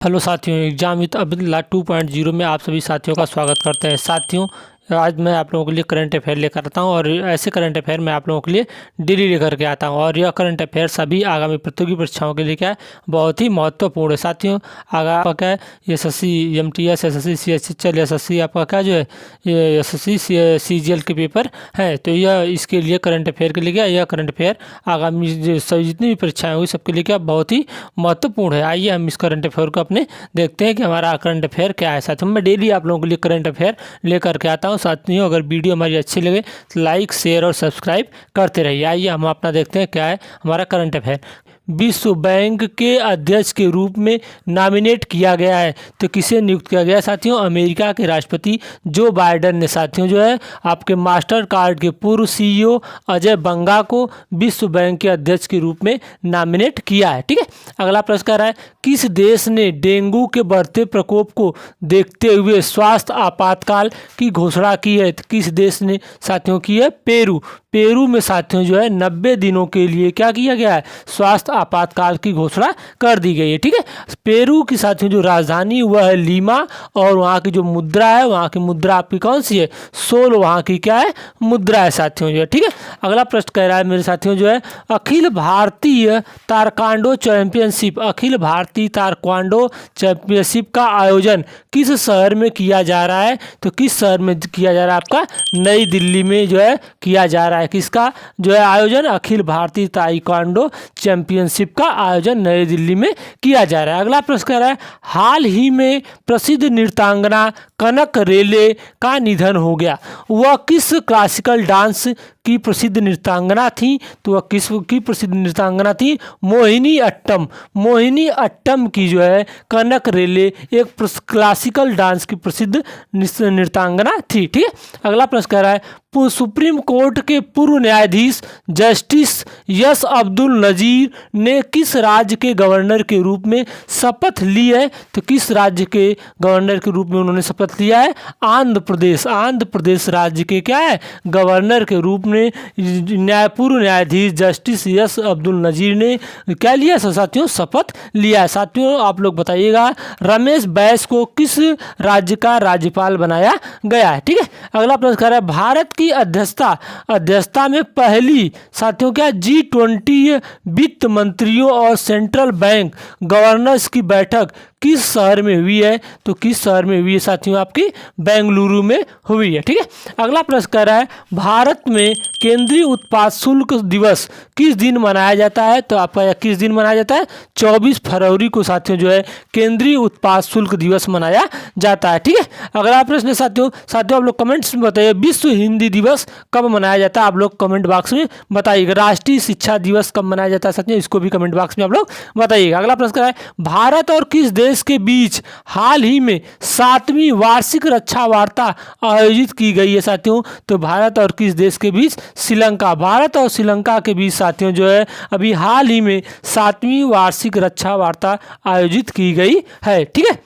Hello साथियों, exam with Abdullah 2.0 में आप सभी साथियों का स्वागत करते हैं। साथियों, आज मैं आप लोगों के लिए करंट अफेयर लेकर आता हूं और ऐसे करंट अफेयर मैं आप लोगों के लिए डेली लेकर के आता हूं और यह करंट अफेयर सभी आगामी प्रतियोगी परीक्षाओं के लिए क्या है, बहुत ही महत्वपूर्ण है। साथियों, आपका क्या है, SSC MTS, SSC CHSL, SSC आपका क्या जो है, ये एसएससी सीजीएल के पेपर है, तो यह इसके लिए करंट अफेयर के लिए क्या, यह करंट अफेयर आगामी सभी जितनी भी परीक्षाएं हुई सबके लिए क्या बहुत ही महत्वपूर्ण है। आइए हम इस करंट अफेयर को अपने देखते हैं कि हमारा करंट अफेयर क्या है। साथियों, मैं डेली आप लोगों के लिए करंट अफेयर लेकर के आता हूँ। साथियों, अगर वीडियो हमारी अच्छी लगे तो लाइक, शेयर और सब्सक्राइब करते रहिए। आइए हम अपना देखते हैं क्या है हमारा करंट अफेयर। विश्व बैंक के अध्यक्ष के रूप में नॉमिनेट किया गया है, तो किसे नियुक्त किया गया है? साथियों, अमेरिका के राष्ट्रपति जो बाइडेन ने साथियों जो है आपके मास्टर कार्ड के पूर्व सीईओ अजय बंगा को विश्व बैंक के अध्यक्ष के रूप में नॉमिनेट किया है। ठीक है, अगला प्रश्न कह रहा है, किस देश ने डेंगू के बढ़ते प्रकोप को देखते हुए स्वास्थ्य आपातकाल की घोषणा की है? तो किस देश ने साथियों की है? पेरू। पेरू में साथियों जो है 90 दिनों के लिए क्या किया गया है? स्वास्थ्य आपातकाल की घोषणा कर दी गई है। ठीक है, पेरू की साथियों जो राजधानी वह है लीमा और वहाँ की जो मुद्रा है, वहाँ की मुद्रा आपकी कौन सी है? सोल वहाँ की क्या है? मुद्रा है साथियों जो है। ठीक है, अगला प्रश्न कह रहा है मेरे साथियों जो है, Akhil Bharatiya taekwondo championship, Akhil Bharatiya taekwondo championship का आयोजन किस शहर में किया जा रहा है? तो किस शहर में किया जा रहा है? आपका नई दिल्ली में जो है किया जा रहा है। किसका जो है आयोजन? अखिल भारतीय ताइक्वांडो चैंपियनशिप का आयोजन नई दिल्ली में किया जा रहा है। अगला प्रश्न कह रहा है, हाल ही में प्रसिद्ध नृत्यांगना कनक रेले का निधन हो गया। वह किस क्लासिकल डांस की प्रसिद्ध नृत्यांगना थी? तो वह किस की प्रसिद्ध नृत्यांगना थी? मोहिनी अट्टम। मोहिनी अट्टम की जो है कनक रेले एक क्लासिकल डांस की प्रसिद्ध नृत्यांगना थी। ठीक है, अगला प्रश्न कह रहा है, सुप्रीम कोर्ट के पूर्व न्यायाधीश जस्टिस एस अब्दुल नजीर ने किस राज्य के गवर्नर के रूप में शपथ ली है? तो किस राज्य के गवर्नर के रूप में उन्होंने शपथ लिया है? आंध्र प्रदेश। आंध्र प्रदेश राज्य के क्या है? गवर्नर के रूप में पूर्व न्यायाधीश जस्टिस एस अब्दुल नजीर ने क्या लिया साथियों? शपथ लिया है। साथियों, आप लोग बताइएगा रमेश बैस को किस राज्य का राज्यपाल बनाया गया है? ठीक है, अगला प्रश्न कह रहा है, भारत की अध्यक्षता में पहली साथियों क्या G20 वित्त मंत्रियों और सेंट्रल बैंक गवर्नर्स की बैठक किस शहर में हुई है? तो किस शहर में हुई है साथियों? आपकी बेंगलुरु में हुई है। ठीक है, अगला प्रश्न कह रहा है, भारत में केंद्रीय उत्पाद शुल्क दिवस किस दिन मनाया जाता है? तो आपका किस दिन मनाया जाता है? 24 फरवरी को साथियों जो है केंद्रीय उत्पाद शुल्क दिवस मनाया जाता है। ठीक है, अगला प्रश्न साथियों आप लोग कमेंट्स में बताइए, विश्व हिंदी दिवस कब मनाया जाता है? आप लोग कमेंट बॉक्स में बताइएगा। राष्ट्रीय शिक्षा दिवस कब मनाया जाता है साथियों? इसको भी कमेंट बॉक्स में आप लोग बताइएगा। अगला प्रश्न है, भारत और किस देश के बीच हाल ही में 7वीं वार्षिक रक्षा वार्ता आयोजित की गई है साथियों? तो भारत और किस देश के बीच? श्रीलंका। भारत और श्रीलंका के बीच साथियों जो है अभी हाल ही में 7वीं वार्षिक रक्षा वार्ता आयोजित की गई है। ठीक है,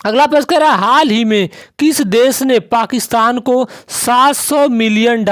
अगला प्रश्न कह रहा है, हाल ही में किस देश ने पाकिस्तान को $700 मिलियन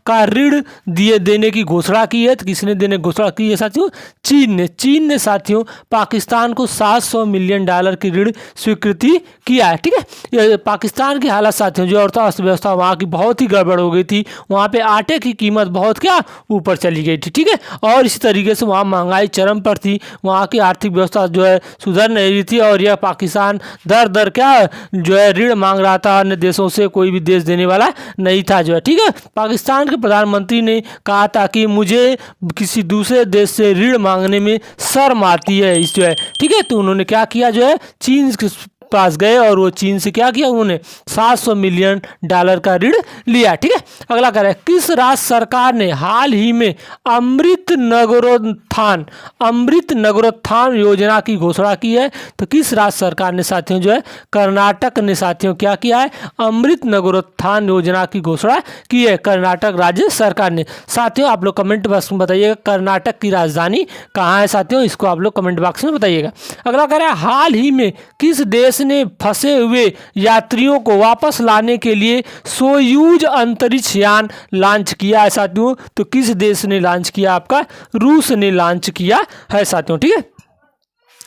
का ऋण देने की घोषणा की है? तो किसने देने की घोषणा की है साथियों? चीन ने साथियों पाकिस्तान को $700 मिलियन की ऋण स्वीकृति किया है। ठीक है, ये पाकिस्तान की हालत साथियों जो अर्थव्यवस्था वहाँ की बहुत ही गड़बड़ हो गई थी। वहाँ पे आटे की कीमत बहुत क्या ऊपर चली गई थी। ठीक है, और इसी तरीके से वहाँ महंगाई चरम पर थी, वहाँ की आर्थिक व्यवस्था जो है सुधर नहीं रही थी और यह पाकिस्तान दर क्या जो है ऋण मांग रहा था अन्य देशों से, कोई भी देश देने वाला नहीं था जो है। ठीक है, पाकिस्तान के प्रधानमंत्री ने कहा था कि मुझे किसी दूसरे देश से ऋण मांगने में शर्म आती है इस जो है। ठीक है, तो उन्होंने क्या किया जो है, चीन पास गए और वो चीन से क्या किया, उन्होंने $700 मिलियन का ऋण लिया। ठीक है, अगला कह रहा है, किस राज्य सरकार ने हाल ही में अमृत नगरोत्थान योजना की घोषणा की है? तो किस राज्य सरकार ने साथियों जो है? कर्नाटक ने साथियों क्या किया है? अमृत नगरोत्थान योजना की घोषणा की है, कर्नाटक राज्य सरकार ने। साथियों, आप लोग कमेंट बॉक्स में बताइएगा कर्नाटक की राजधानी कहाँ है साथियों? इसको आप लोग कमेंट बॉक्स में बताइएगा। अगला कह रहा है, हाल ही में किस देश ने फंसे हुए यात्रियों को वापस लाने के लिए सोयूज अंतरिक्ष यान लॉन्च किया है साथियों? तो किस देश ने लॉन्च किया? आपका रूस ने लॉन्च किया है साथियों। ठीक है,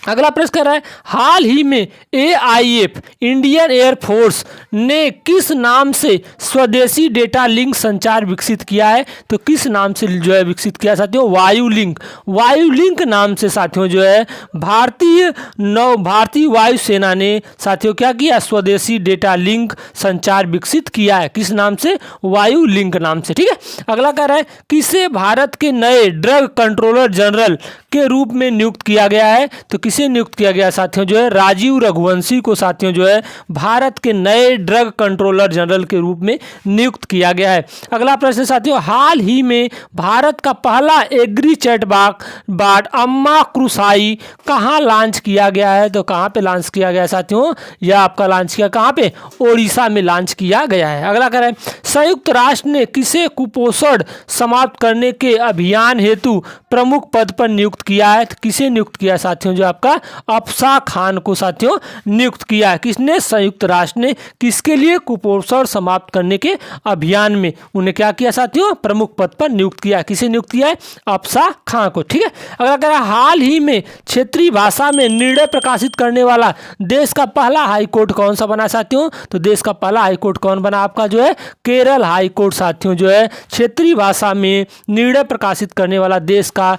अगला प्रश्न कर रहा है, हाल ही में AIF इंडियन एयरफोर्स ने किस नाम से स्वदेशी डेटा लिंक संचार विकसित किया है? तो किस नाम से जो है विकसित किया साथियों? वायुलिंक। वायुलिंक नाम से साथियों जो है भारतीय वायुसेना ने साथियों क्या किया? स्वदेशी डेटा लिंक संचार विकसित किया है। किस नाम से? वायुलिंक नाम से। ठीक है। अगला कह रहा है, किसे भारत के नए ड्रग कंट्रोलर जनरल के रूप में नियुक्त किया गया है? तो किसे नियुक्त किया गया साथियों जो है? राजीव रघुवंशी को साथियों जो है भारत के नए ड्रग कंट्रोलर जनरल के रूप में नियुक्त किया गया है। अगला प्रश्न साथियों, हाल ही में भारत का पहला एग्री चैटबॉट अम्मा कृषाई कहाँ लॉन्च किया गया है? तो कहाँ पे लॉन्च किया गया है साथियों? यह आपका लॉन्च किया कहाँ पे? ओडिशा में लॉन्च किया गया है। अगला कह रहे हैं, संयुक्त राष्ट्र ने किसे कुपोषण समाप्त करने के अभियान हेतु प्रमुख पद पर नियुक्त किया है? तो किसे नियुक्त किया है साथियों? जो आपका अफसा खान को साथियों नियुक्त किया है। किसने? संयुक्त राष्ट्र ने। किसके लिए? कुपोषण समाप्त करने के अभियान में उन्हें क्या किया साथियों? प्रमुख पद पर नियुक्त किया। किसे नियुक्त किया है? अफसा खान को। ठीक है। अगला कह रहा है, हाल ही में क्षेत्रीय भाषा में निर्णय प्रकाशित करने वाला देश का पहला हाईकोर्ट कौन सा बना साथियों? तो देश का पहला हाईकोर्ट कौन बना? आपका जो है केरल हाईकोर्ट साथियों जो है क्षेत्रीय भाषा में निर्णय प्रकाशित करने वाला देश का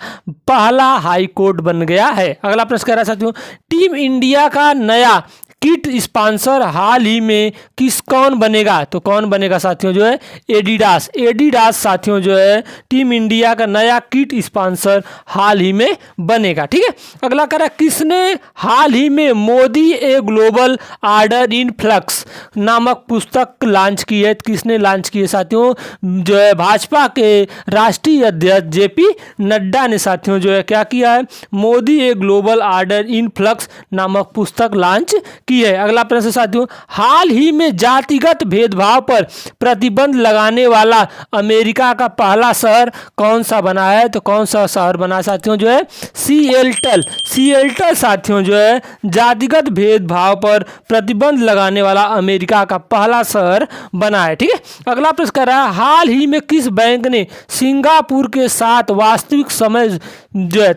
पहला हाईकोर्ट बन गया है। अगला प्रश्न कह रहा है साथियों, टीम इंडिया का नया किट स्पॉन्सर हाल ही में कौन बनेगा? तो कौन बनेगा साथियों जो है? एडिडास। एडिडास साथियों जो है टीम इंडिया का नया किट स्पॉन्सर हाल ही में बनेगा। ठीक है। अगला कह रहा है, किसने हाल ही में Modi a global order in flux नामक पुस्तक लॉन्च की है? किसने लॉन्च की है साथियों? जो है भाजपा के राष्ट्रीय अध्यक्ष JP नड्डा ने साथियों जो है क्या किया है? Modi a global order in flux नामक पुस्तक लॉन्च की है। अगला प्रश्न साथियों, हाल ही में जातिगत भेदभाव पर प्रतिबंध लगाने वाला अमेरिका का पहला शहर कौन सा बना है? तो कौन सा शहर बना साथियों जो है? सिएटल। सिएटल साथियों जो है जातिगत भेदभाव पर प्रतिबंध लगाने वाला अमेरिका का पहला शहर बना है। ठीक है। अगला प्रश्न कर रहा है, हाल ही में किस बैंक ने सिंगापुर के साथ वास्तविक समय जो है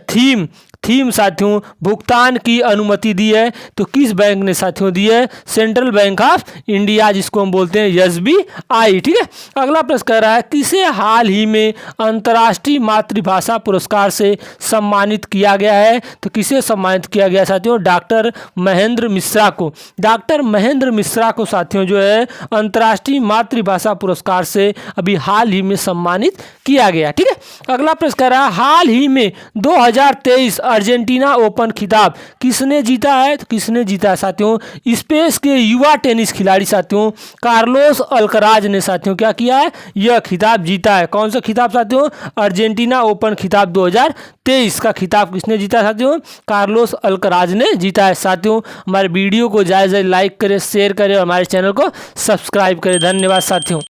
थीम साथियों भुगतान की अनुमति दी है? तो किस बैंक ने साथियों दी है? सेंट्रल बैंक ऑफ इंडिया, जिसको हम बोलते हैं SBI। ठीक है। अगला प्रश्न कह रहा है, किसे हाल ही में अंतर्राष्ट्रीय मातृभाषा पुरस्कार से सम्मानित किया गया है? तो किसे सम्मानित किया गया साथियों? डॉक्टर महेंद्र मिश्रा को। डॉक्टर महेंद्र मिश्रा को साथियों जो है अंतर्राष्ट्रीय मातृभाषा पुरस्कार से अभी हाल ही में सम्मानित किया गया। ठीक है। अगला प्रश्न कह रहा है, हाल ही में 2023 अर्जेंटीना ओपन खिताब किसने जीता है? तो किसने जीता है साथियों? स्पेन के युवा टेनिस खिलाड़ी साथियों कार्लोस अल्कराज ने साथियों क्या किया है? यह खिताब जीता है। कौन सा खिताब साथियों? अर्जेंटीना ओपन खिताब 2023 का खिताब किसने जीता साथियों? कार्लोस अल्कराज ने जीता है। साथियों हमारे वीडियो को ज़्यादा से ज़्यादा लाइक करें, शेयर करें और हमारे चैनल को सब्सक्राइब करें। धन्यवाद साथियों।